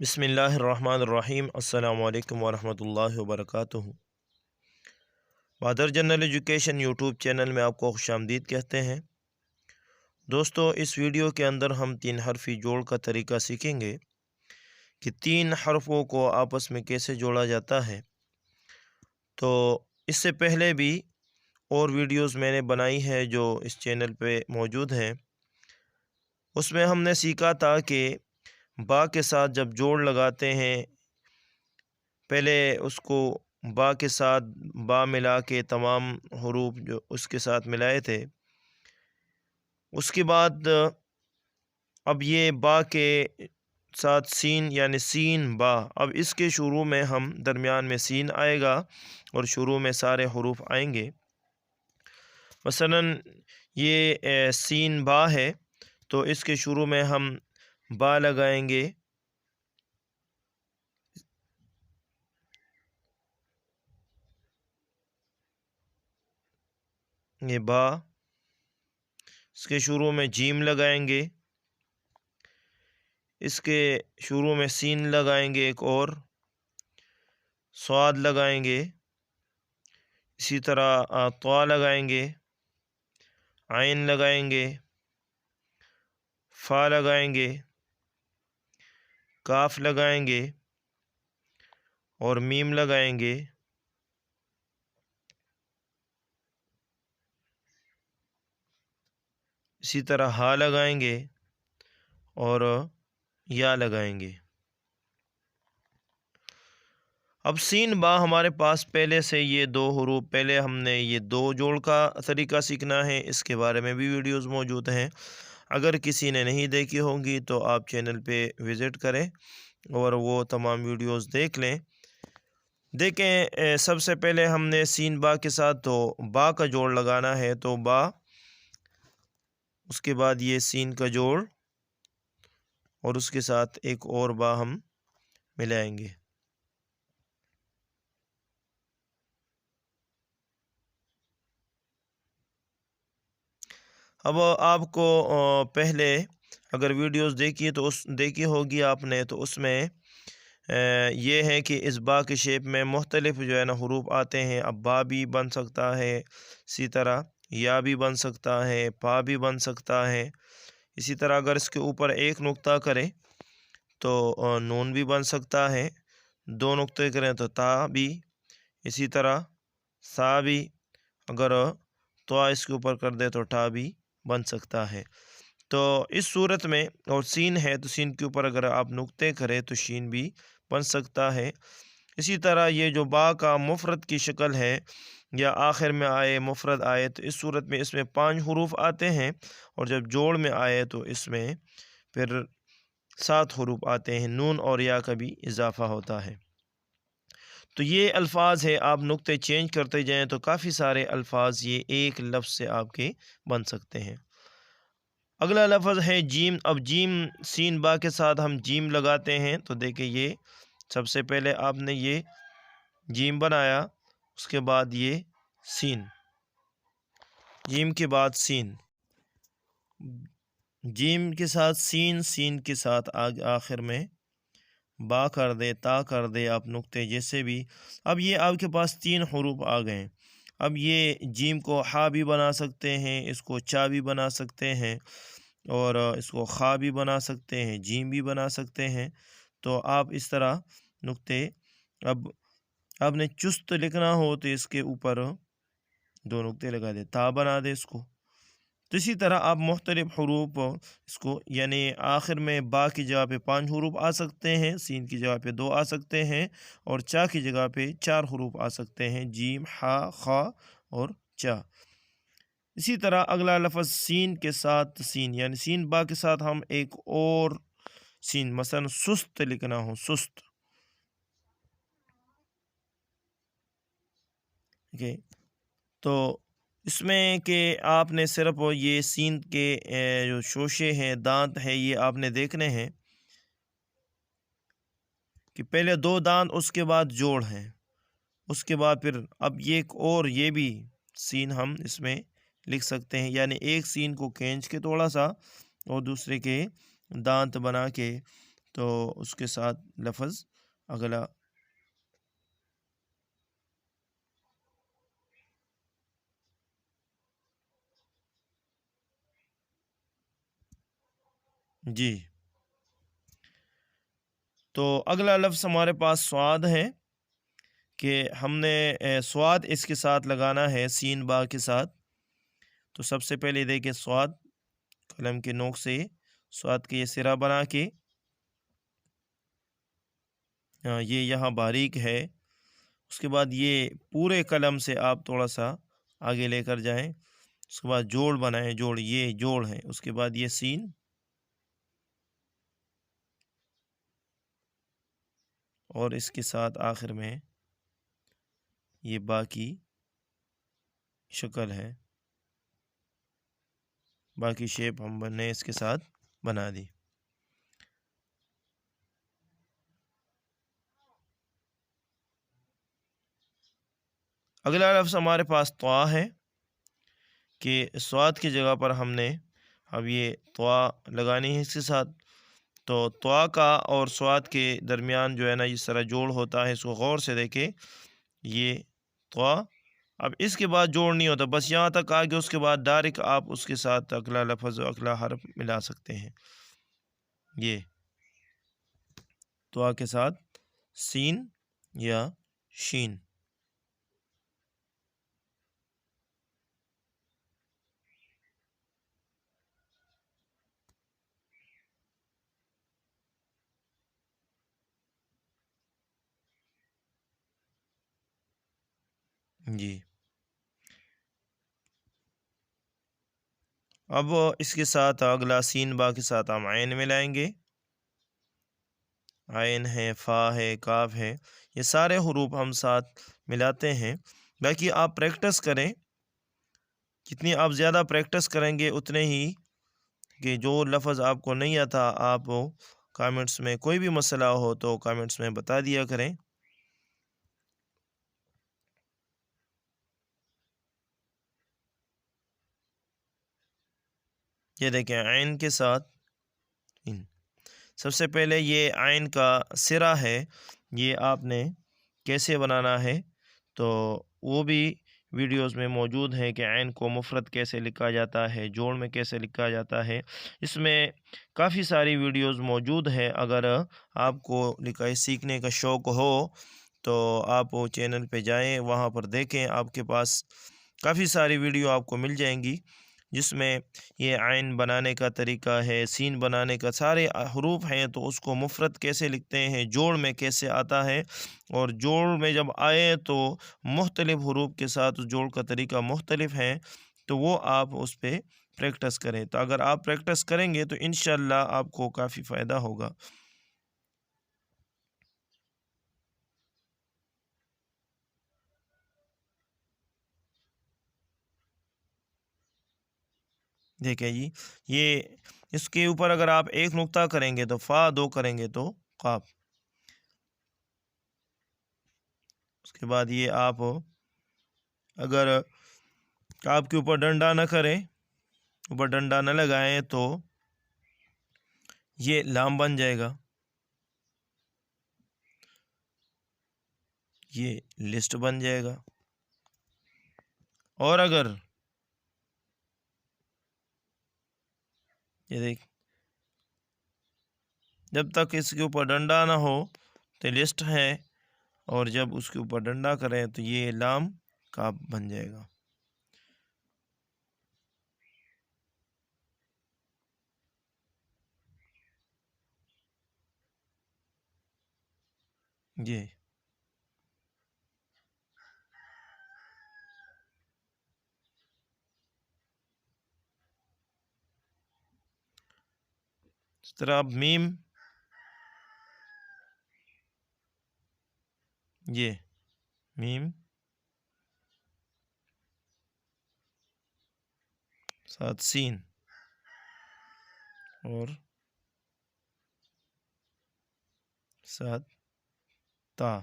بسم اللہ الرحمن الرحیم۔ السلام علیکم ورحمۃ اللہ وبرکاتہ۔ بہادر جنرل ایجوکیشن یوٹیوب چینل میں آپ کو خوش آمدید کہتے ہیں۔ دوستو، اس ویڈیو کے اندر ہم 3 حرفی جوڑ کا طریقہ سیکھیں گے کہ 3 حرفوں کو آپس میں کیسے جوڑا جاتا ہے۔ تو اس سے پہلے بھی اور ویڈیوز میں نے بنائی ہے جو اس چینل پہ موجود ہیں، اس میں ہم نے سیکھا تھا کہ با کے ساتھ جب جوڑ لگاتے ہیں، پہلے اس کو با کے ساتھ با ملا کے تمام حروف جو اس کے ساتھ ملائے تھے، اس کے بعد اب یہ با کے ساتھ سین یعنی سین با، اب اس کے شروع میں ہم درمیان میں سین آئے گا اور شروع میں سارے حروف آئیں گے۔ مثلا یہ سین با ہے تو اس کے شروع میں ہم با لگائیں گے، یہ با، اس کے شروع میں جیم لگائیں گے، اس کے شروع میں سین لگائیں گے، ایک اور صاد لگائیں گے، اسی طرح طا لگائیں گے، عین لگائیں گے، فا لگائیں گے، کاف لگائیں گے اور میم لگائیں گے، اسی طرح ہا لگائیں گے اور یا لگائیں گے۔ اب سین با ہمارے پاس پہلے سے یہ 2 حروف، پہلے ہم نے یہ 2 جوڑ کا طریقہ سیکھنا ہے، اس کے بارے میں بھی ویڈیوز موجود ہیں۔ اگر کسی نے نہیں دیکھی ہوں گی تو آپ چینل پہ وزٹ کریں اور وہ تمام ویڈیوز دیکھ لیں۔ دیکھیں، سب سے پہلے ہم نے سین با کے ساتھ تو با کا جوڑ لگانا ہے، تو با، اس کے بعد یہ سین کا جوڑ اور اس کے ساتھ ایک اور با ہم ملائیں گے۔ اب آپ کو پہلے اگر ویڈیوز دیکھی ہوگی آپ نے، تو اس میں یہ ہے کہ اس با کے شیپ میں مختلف جو ہے نا حروف آتے ہیں۔ اب با بھی بن سکتا ہے، اسی طرح یا بھی بن سکتا ہے، پا بھی بن سکتا ہے، اسی طرح اگر اس کے اوپر ایک نقطہ کریں تو نون بھی بن سکتا ہے، 2 نقطے کریں تو تا بھی، اسی طرح سا بھی، اگر تو اس کے اوپر کر دے تو ٹا بھی بن سکتا ہے۔ تو اس صورت میں، اور سین ہے تو سین کے اوپر اگر آپ نقطے کریں تو شین بھی بن سکتا ہے۔ اسی طرح یہ جو با کا مفرد کی شکل ہے یا آخر میں آئے مفرد آئے، تو اس صورت میں اس میں 5 حروف آتے ہیں، اور جب جوڑ میں آئے تو اس میں پھر 7 حروف آتے ہیں، نون اور یا کا بھی اضافہ ہوتا ہے۔ تو یہ الفاظ ہے، آپ نقطے چینج کرتے جائیں تو کافی سارے الفاظ یہ ایک لفظ سے آپ کے بن سکتے ہیں۔ اگلا لفظ ہے جیم۔ اب جیم، سین با کے ساتھ ہم جیم لگاتے ہیں، تو دیکھیں یہ سب سے پہلے آپ نے یہ جیم بنایا، اس کے بعد یہ سین، جیم کے بعد سین، جیم کے ساتھ سین، سین کے ساتھ آخر میں با کر دے، تا کر دے آپ نقطے جیسے بھی۔ اب یہ آپ کے پاس 3 حروف آ گئے۔ اب یہ جیم کو ہا بھی بنا سکتے ہیں، اس کو چا بھی بنا سکتے ہیں، اور اس کو خا بھی بنا سکتے ہیں، جیم بھی بنا سکتے ہیں۔ تو آپ اس طرح نقطے، اب آپ نے چست لکھنا ہو تو اس کے اوپر 2 نقطے لگا دے، تا بنا دے اس کو۔ تو اسی طرح آپ مختلف حروف اس کو، یعنی آخر میں با کی جگہ پہ 5 حروف آ سکتے ہیں، سین کی جگہ پہ 2 آ سکتے ہیں، اور چا کی جگہ پہ 4 حروف آ سکتے ہیں، جیم، ہا، خا اور چا۔ اسی طرح اگلا لفظ سین کے ساتھ سین، یعنی سین با کے ساتھ ہم ایک اور سین، مثلا سست لکھنا ہو، سست، تو اس میں کہ آپ نے صرف یہ سین کے جو شوشے ہیں، دانت ہیں، یہ آپ نے دیکھنے ہیں کہ پہلے 2 دانت، اس کے بعد جوڑ ہیں، اس کے بعد پھر اب ایک اور یہ بھی سین ہم اس میں لکھ سکتے ہیں، یعنی ایک سین کو کھینچ کے تھوڑا سا اور دوسرے کے دانت بنا کے تو اس کے ساتھ لفظ اگلا جی، تو اگلا لفظ ہمارے پاس سواد ہے کہ ہم نے سواد اس کے ساتھ لگانا ہے سین با کے ساتھ. تو سب سے پہلے دیکھیں سواد قلم کے نوک سے سواد کے یہ سرا بنا کے یہ یہاں باریک ہے. اس کے بعد یہ پورے قلم سے آپ تھوڑا سا آگے لے کر جائیں. اس کے بعد جوڑ بنائیں، جوڑ یہ جوڑ ہے. اس کے بعد یہ سین اور اس کے ساتھ آخر میں یہ باقی شکل ہے، باقی شیپ ہم نے اس کے ساتھ بنا دی. اگلا لفظ ہمارے پاس طوا ہے کہ سواد کی جگہ پر ہم نے اب یہ طوا لگانی ہے اس کے ساتھ. تو طوا کا اور سواد کے درمیان جو ہے نا اس طرح جوڑ ہوتا ہے، اس کو غور سے دیکھیں. یہ طوا، اب اس کے بعد جوڑ نہیں ہوتا، بس یہاں تک آگے، اس کے بعد ڈائریکٹ آپ اس کے ساتھ اگلا لفظ و اگلا حرف ملا سکتے ہیں. یہ طوا کے ساتھ سین یا شین. جی، اب اس کے ساتھ اگلا سین با کے ساتھ ہم عین ملائیں گے. عین ہے، فا ہے، کاف ہے، یہ سارے حروف ہم ساتھ ملاتے ہیں. باقی آپ پریکٹس کریں، جتنی آپ زیادہ پریکٹس کریں گے اتنے ہی کہ جو لفظ آپ کو نہیں آتا آپ کامنٹس میں کوئی بھی مسئلہ ہو تو کامنٹس میں بتا دیا کریں. یہ دیکھیں عین کے ساتھ سب سے پہلے یہ عین کا سرا ہے، یہ آپ نے کیسے بنانا ہے تو وہ بھی ویڈیوز میں موجود ہے کہ عین کو مفرد کیسے لکھا جاتا ہے، جوڑ میں کیسے لکھا جاتا ہے. اس میں کافی ساری ویڈیوز موجود ہے. اگر آپ کو لکھائی سیکھنے کا شوق ہو تو آپ وہ چینل پہ جائیں، وہاں پر دیکھیں، آپ کے پاس کافی ساری ویڈیو آپ کو مل جائیں گی جس میں یہ عین بنانے کا طریقہ ہے، سین بنانے کا سارے حروف ہیں تو اس کو مفرد کیسے لکھتے ہیں، جوڑ میں کیسے آتا ہے، اور جوڑ میں جب آئے تو مختلف حروف کے ساتھ اس جوڑ کا طریقہ مختلف ہے. تو وہ آپ اس پہ پریکٹس کریں. تو اگر آپ پریکٹس کریں گے تو انشاءاللہ آپ کو کافی فائدہ ہوگا. دیکھیں جی، یہ اس کے اوپر اگر آپ ایک نقطہ کریں گے تو فا، دو کریں گے تو قاف. اس کے بعد یہ آپ اگر آپ کے اوپر ڈنڈا نہ کریں، اوپر ڈنڈا نہ لگائیں تو یہ لام بن جائے گا. یہ لسٹ بن جائے گا. اور اگر یہ دیکھ جب تک اس کے اوپر ڈنڈا نہ ہو تو لسٹ ہے، اور جب اس کے اوپر ڈنڈا کریں تو یہ لام کاف بن جائے گا. جی، اس طرح اب میم، یہ میم ساتھ سین اور ساتھ تا،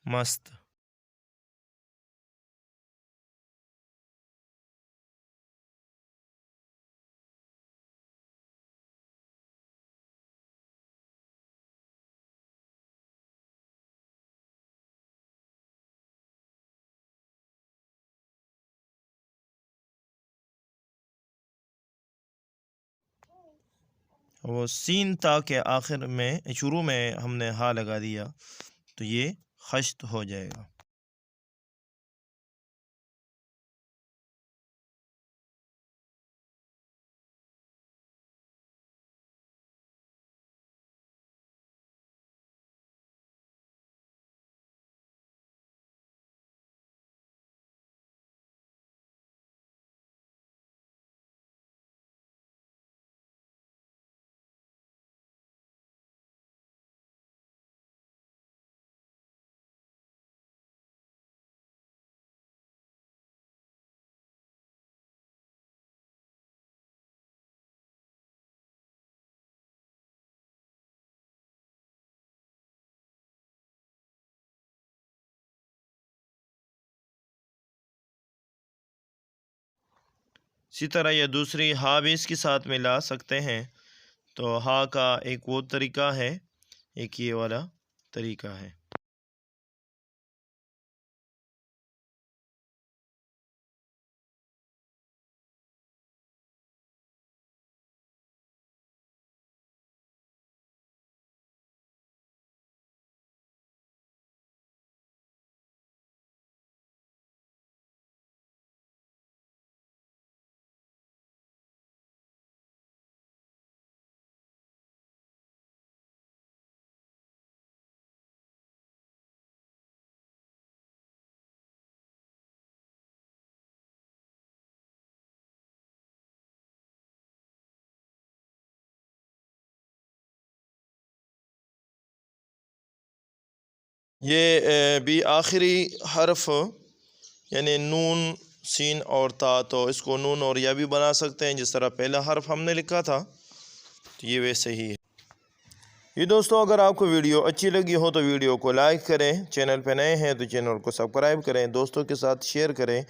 مست. وہ سین تا کے آخر میں شروع میں ہم نے ہا لگا دیا تو یہ خشت ہو جائے گا۔ اسی طرح یہ دوسری ہا بھی اس کے ساتھ ملا سکتے ہیں، تو ہا کا ایک وہ طریقہ ہے، ایک یہ والا طریقہ ہے۔ یہ بھی آخری حرف یعنی نون سین اور تا، تو اس کو نون اور یا بھی بنا سکتے ہیں، جس طرح پہلا حرف ہم نے لکھا تھا، تو یہ ویسے ہی ہے۔ یہ دوستو، اگر آپ کو ویڈیو اچھی لگی ہو تو ویڈیو کو لائک کریں، چینل پہ نئے ہیں تو چینل کو سبسکرائب کریں، دوستوں کے ساتھ شیئر کریں